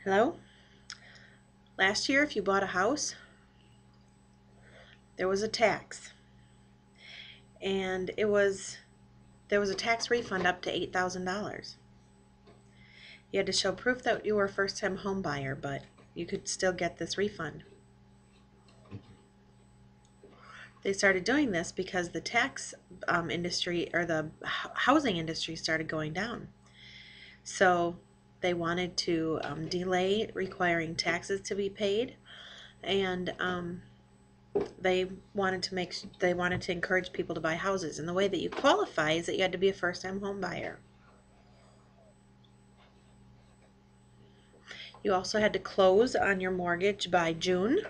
Hello? Last year, if you bought a house, there was a tax, and there was a tax refund up to $8,000. You had to show proof that you were a first-time home buyer, but you could still get this refund. They started doing this because the tax industry or the housing industry started going down. So they wanted to delay requiring taxes to be paid, and they wanted to encourage people to buy houses. And the way that you qualify is that you had to be a first-time home buyer. You also had to close on your mortgage by June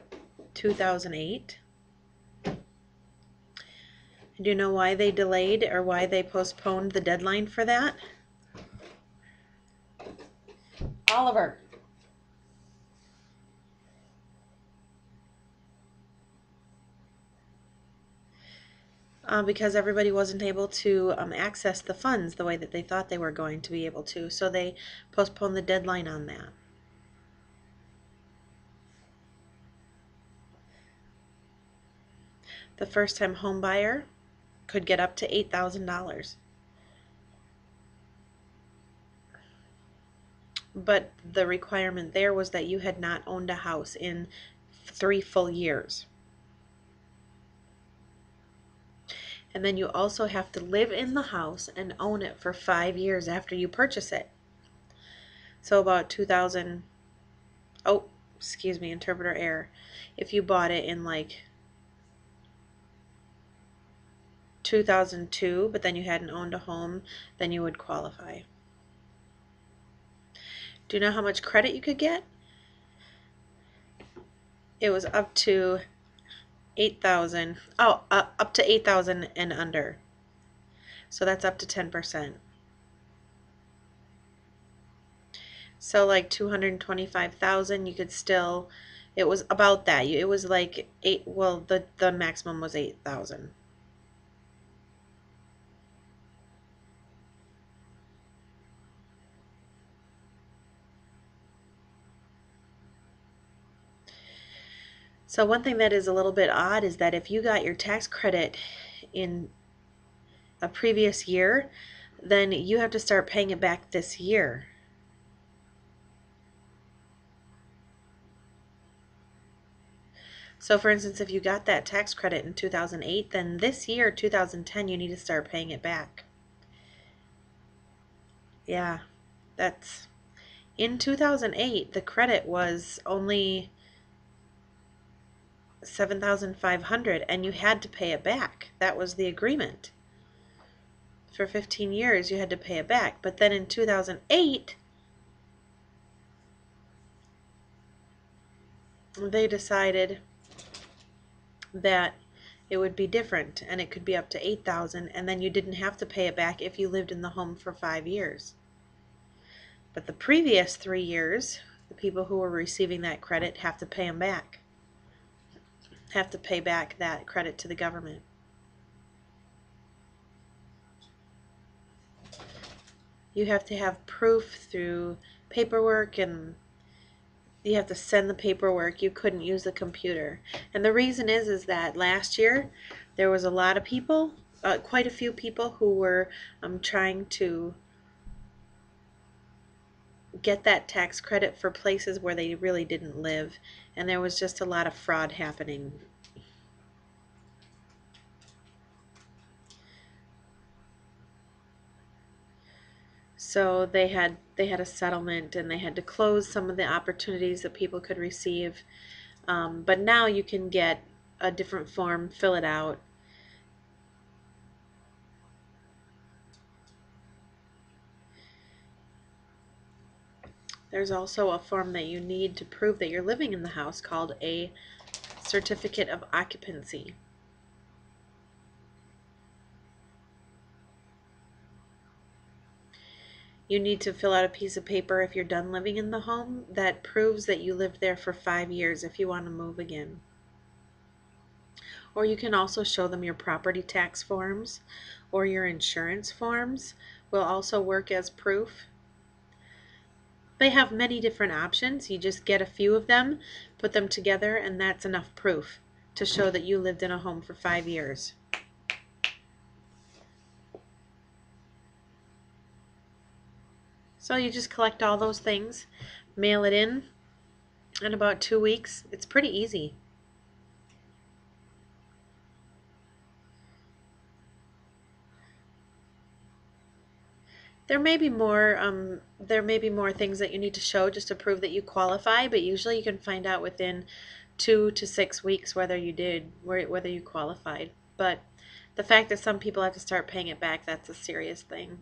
2008. Do you know why they delayed or why they postponed the deadline for that? Oliver. Because everybody wasn't able to access the funds the way that they thought they were going to be able to. So they postponed the deadline on that. The first-time home buyer could get up to $8,000. But the requirement there was that you had not owned a house in 3 full years. And then you also have to live in the house and own it for 5 years after you purchase it. So about 2000, oh, excuse me, interpreter error. If you bought it in like 2002, but then you hadn't owned a home, then you would qualify. Do you know how much credit you could get? It was up to 8,000. Oh, up to 8,000 and under. So that's up to 10%. So like 225,000, you could still, it was about that. It was like the maximum was 8,000. So one thing that is a little bit odd is that if you got your tax credit in a previous year, then you have to start paying it back this year. So for instance, if you got that tax credit in 2008, then this year, 2010, you need to start paying it back. Yeah, that's in 2008, the credit was only 7,500 and you had to pay it back. That was the agreement. For 15 years you had to pay it back. But then in 2008 they decided that it would be different and it could be up to 8,000, and then you didn't have to pay it back if you lived in the home for 5 years. But the previous 3 years, the people who were receiving that credit have to pay them back. Have to pay back that credit to the government. You have to have proof through paperwork, and you have to send the paperwork. You couldn't use the computer. And the reason is that last year there was a lot of people, quite a few people who were trying to get that tax credit for places where they really didn't live, and there was just a lot of fraud happening. So they had a settlement, and they had to close some of the opportunities that people could receive. But now you can get a different form, fill it out. There's also a form that you need to prove that you're living in the house called a certificate of occupancy. You need to fill out a piece of paper if you're done living in the home that proves that you lived there for 5 years if you want to move again. Or you can also show them your property tax forms, or your insurance forms will also work as proof. They have many different options. You just get a few of them, put them together, and that's enough proof to show that you lived in a home for 5 years. So you just collect all those things, mail it in about 2 weeks. It's pretty easy. There may be more things that you need to show just to prove that you qualify, but usually you can find out within 2 to 6 weeks whether you qualified. But the fact that some people have to start paying it back, that's a serious thing.